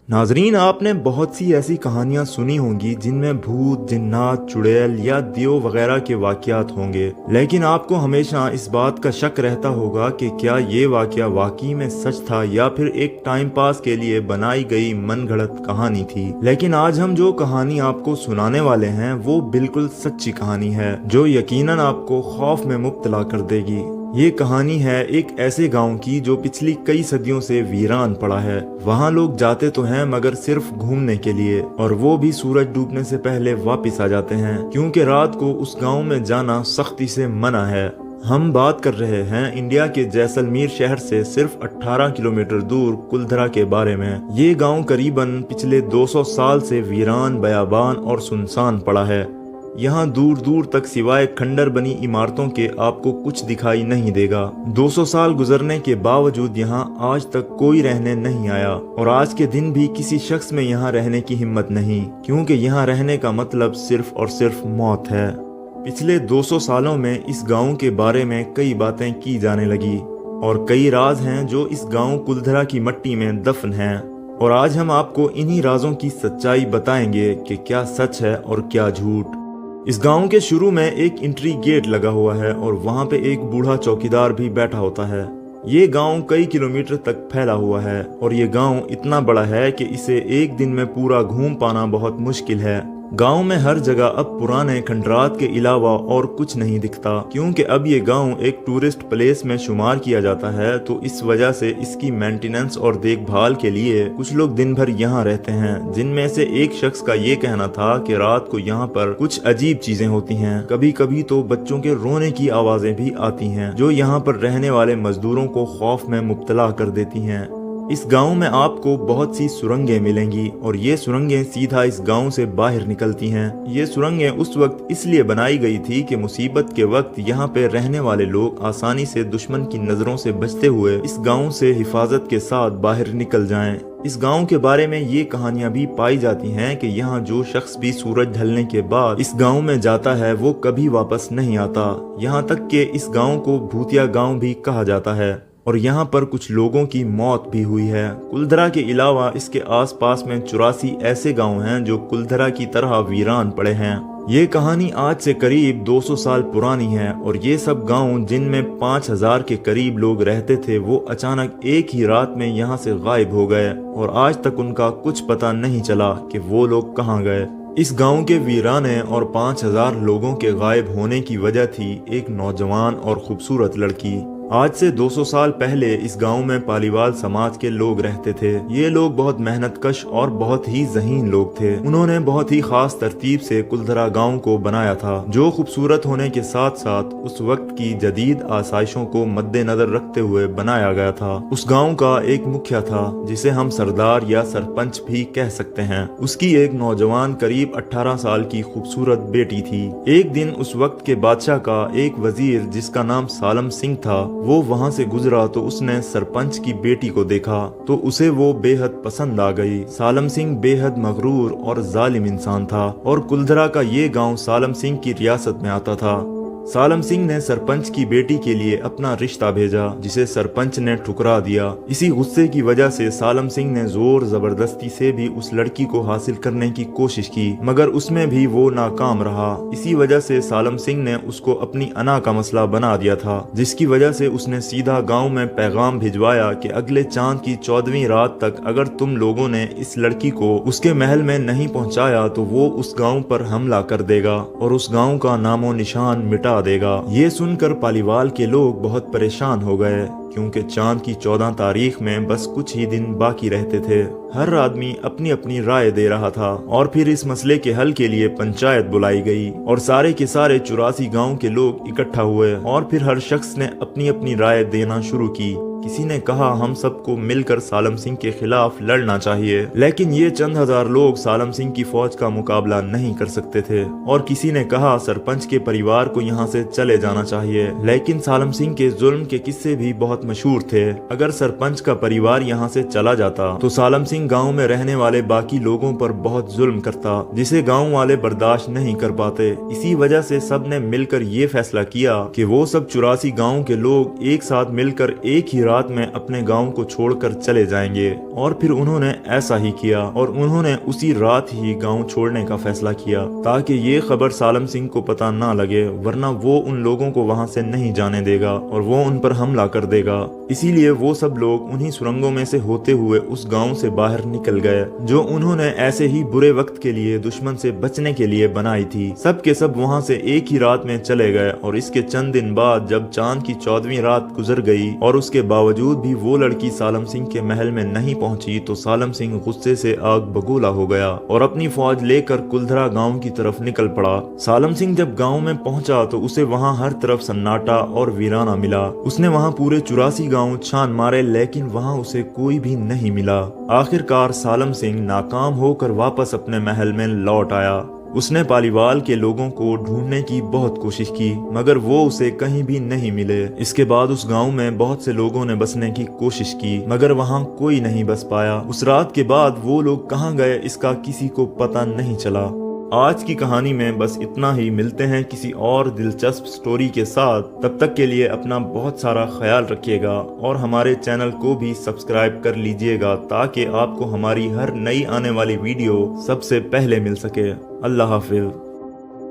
नाजरीन, आपने बहुत सी ऐसी कहानियां सुनी होंगी जिनमें भूत, जिन्नात, चुड़ैल या दियो वगैरह के वाकयात होंगे। लेकिन आपको हमेशा इस बात का शक रहता होगा कि क्या ये वाकया वाकई में सच था या फिर एक टाइम पास के लिए बनाई गई मनगढ़ंत कहानी थी। लेकिन आज हम जो कहानी आपको सुनाने वाले हैं वो बिल्कुल सच्ची कहानी है जो यकीनन आपको खौफ में मुब्तला कर देगी। ये कहानी है एक ऐसे गांव की जो पिछली कई सदियों से वीरान पड़ा है। वहाँ लोग जाते तो हैं मगर सिर्फ घूमने के लिए, और वो भी सूरज डूबने से पहले वापस आ जाते हैं क्योंकि रात को उस गांव में जाना सख्ती से मना है। हम बात कर रहे हैं इंडिया के जैसलमेर शहर से सिर्फ 18 किलोमीटर दूर कुलधरा के बारे में। ये गांव करीबन पिछले 200 साल से वीरान, बयाबान और सुनसान पड़ा है। यहाँ दूर दूर तक सिवाय खंडर बनी इमारतों के आपको कुछ दिखाई नहीं देगा। 200 साल गुजरने के बावजूद यहाँ आज तक कोई रहने नहीं आया, और आज के दिन भी किसी शख्स में यहाँ रहने की हिम्मत नहीं, क्योंकि यहाँ रहने का मतलब सिर्फ और सिर्फ मौत है। पिछले 200 सालों में इस गांव के बारे में कई बातें की जाने लगी, और कई राज हैं जो इस गांव कुलधरा की मिट्टी में दफन हैं। और आज हम आपको इन्हीं राजों की सच्चाई बताएंगे कि क्या सच है और क्या झूठ। इस गांव के शुरू में एक एंट्री गेट लगा हुआ है और वहां पे एक बूढ़ा चौकीदार भी बैठा होता है। ये गांव कई किलोमीटर तक फैला हुआ है, और ये गांव इतना बड़ा है कि इसे एक दिन में पूरा घूम पाना बहुत मुश्किल है। गांव में हर जगह अब पुराने खंडरात के अलावा और कुछ नहीं दिखता, क्योंकि अब ये गांव एक टूरिस्ट प्लेस में शुमार किया जाता है। तो इस वजह से इसकी मेंटेनेंस और देखभाल के लिए कुछ लोग दिन भर यहाँ रहते हैं, जिनमें से एक शख्स का ये कहना था कि रात को यहाँ पर कुछ अजीब चीजें होती हैं। कभी कभी तो बच्चों के रोने की आवाजें भी आती हैं, जो यहाँ पर रहने वाले मजदूरों को खौफ में मुब्तला कर देती हैं। इस गांव में आपको बहुत सी सुरंगें मिलेंगी, और ये सुरंगें सीधा इस गांव से बाहर निकलती हैं। ये सुरंगें उस वक्त इसलिए बनाई गई थी कि मुसीबत के वक्त यहाँ पे रहने वाले लोग आसानी से दुश्मन की नजरों से बचते हुए इस गांव से हिफाजत के साथ बाहर निकल जाएं। इस गांव के बारे में ये कहानियां भी पाई जाती हैं कि यहाँ जो शख्स भी सूरज ढलने के बाद इस गांव में जाता है वो कभी वापस नहीं आता। यहाँ तक कि इस गांव को भूतिया गांव भी कहा जाता है, और यहाँ पर कुछ लोगों की मौत भी हुई है। कुलधरा के अलावा इसके आसपास में 84 ऐसे गांव हैं जो कुलधरा की तरह वीरान पड़े हैं। ये कहानी आज से करीब 200 साल पुरानी है, और ये सब गांव जिनमें 5000 के करीब लोग रहते थे वो अचानक एक ही रात में यहाँ से गायब हो गए, और आज तक उनका कुछ पता नहीं चला कि वो लोग कहाँ गए। इस गांव के वीराने और 5000 लोगों के गायब होने की वजह थी एक नौजवान और खूबसूरत लड़की। आज से 200 साल पहले इस गांव में पालीवाल समाज के लोग रहते थे। ये लोग बहुत मेहनतकश और बहुत ही ज़हीन लोग थे। उन्होंने बहुत ही खास तरतीब से कुलधरा गांव को बनाया था, जो खूबसूरत होने के साथ साथ उस वक्त की जदीद आसाइशों को मद्देनजर रखते हुए बनाया गया था। उस गांव का एक मुखिया था जिसे हम सरदार या सरपंच भी कह सकते हैं। उसकी एक नौजवान करीब 18 साल की खूबसूरत बेटी थी। एक दिन उस वक्त के बादशाह का एक वजीर जिसका नाम सालम सिंह था, वो वहां से गुजरा तो उसने सरपंच की बेटी को देखा तो उसे वो बेहद पसंद आ गई। सालम सिंह बेहद मगरूर और जालिम इंसान था, और कुलधरा का ये गांव सालम सिंह की रियासत में आता था। सालम सिंह ने सरपंच की बेटी के लिए अपना रिश्ता भेजा, जिसे सरपंच ने ठुकरा दिया। इसी गुस्से की वजह से सालम सिंह ने जोर जबरदस्ती से भी उस लड़की को हासिल करने की कोशिश की, मगर उसमें भी वो नाकाम रहा। इसी वजह से सालम सिंह ने उसको अपनी अना का मसला बना दिया था, जिसकी वजह से उसने सीधा गांव में पैगाम भिजवाया कि अगले चांद की 14वीं रात तक अगर तुम लोगों ने इस लड़की को उसके महल में नहीं पहुंचाया तो वो उस गांव पर हमला कर देगा और उस गांव का नामो निशान मिटा देगा। ये सुनकर पालीवाल के लोग बहुत परेशान हो गए, क्योंकि चांद की 14 तारीख में बस कुछ ही दिन बाकी रहते थे। हर आदमी अपनी अपनी राय दे रहा था, और फिर इस मसले के हल के लिए पंचायत बुलाई गई, और सारे के सारे 84 गांव के लोग इकट्ठा हुए, और फिर हर शख्स ने अपनी अपनी राय देना शुरू की। किसी ने कहा हम सबको मिलकर सालम सिंह के खिलाफ लड़ना चाहिए, लेकिन ये चंद हजार लोग सालम सिंह की फौज का मुकाबला नहीं कर सकते थे। और किसी ने कहा सरपंच के परिवार को यहाँ से चले जाना चाहिए, लेकिन सालम सिंह के जुल्म के किस्से भी बहुत मशहूर थे। अगर सरपंच का परिवार यहाँ से चला जाता तो सालम सिंह गांव में रहने वाले बाकी लोगों पर बहुत जुल्म करता, जिसे गांव वाले बर्दाश्त नहीं कर पाते। इसी वजह से सब ने मिलकर ये फैसला किया कि वो सब 84 गांव के लोग एक साथ मिलकर एक ही रात में अपने गांव को छोड़कर चले जाएंगे। और फिर उन्होंने ऐसा ही किया और उन्होंने उसी रात ही गांव छोड़ने का फैसला किया, ताकि ये खबर सालम सिंह को पता ना लगे, वरना वो उन लोगों को वहां से नहीं जाने देगा और वो उन पर हमला कर देगा। इसीलिए वो सब लोग उन्हीं सुरंगों में से होते हुए उस गांव से बाहर निकल गए, जो उन्होंने ऐसे ही बुरे वक्त के लिए दुश्मन से बचने के लिए बनाई थी। सब के सब वहां से एक ही रात में चले गए और इसके चंद दिन बाद जब चांद की 14वीं रात गुजर गई और उसके बावजूद भी वो लड़की सालम सिंह के महल में नहीं पहुंची, तो सालम सिंह गुस्से से आग बगोला हो गया और अपनी फौज लेकर कुलधरा गांव की तरफ निकल पड़ा। सालम सिंह जब गांव में पहुंचा तो उसे वहां हर तरफ सन्नाटा और वीराना मिला। उसने वहां पूरे 84 गांव छान मारे, लेकिन वहां उसे कोई भी नहीं मिला। आखिरकार सालम सिंह नाकाम होकर वापस अपने महल में लौट आया। उसने पालीवाल के लोगों को ढूंढने की बहुत कोशिश की, मगर वो उसे कहीं भी नहीं मिले। इसके बाद उस गांव में बहुत से लोगों ने बसने की कोशिश की, मगर वहां कोई नहीं बस पाया। उस रात के बाद वो लोग कहां गए इसका किसी को पता नहीं चला। आज की कहानी में बस इतना ही। मिलते हैं किसी और दिलचस्प स्टोरी के साथ। तब तक के लिए अपना बहुत सारा ख्याल रखिएगा और हमारे चैनल को भी सब्सक्राइब कर लीजिएगा, ताकि आपको हमारी हर नई आने वाली वीडियो सबसे पहले मिल सके। अल्लाह हाफिज।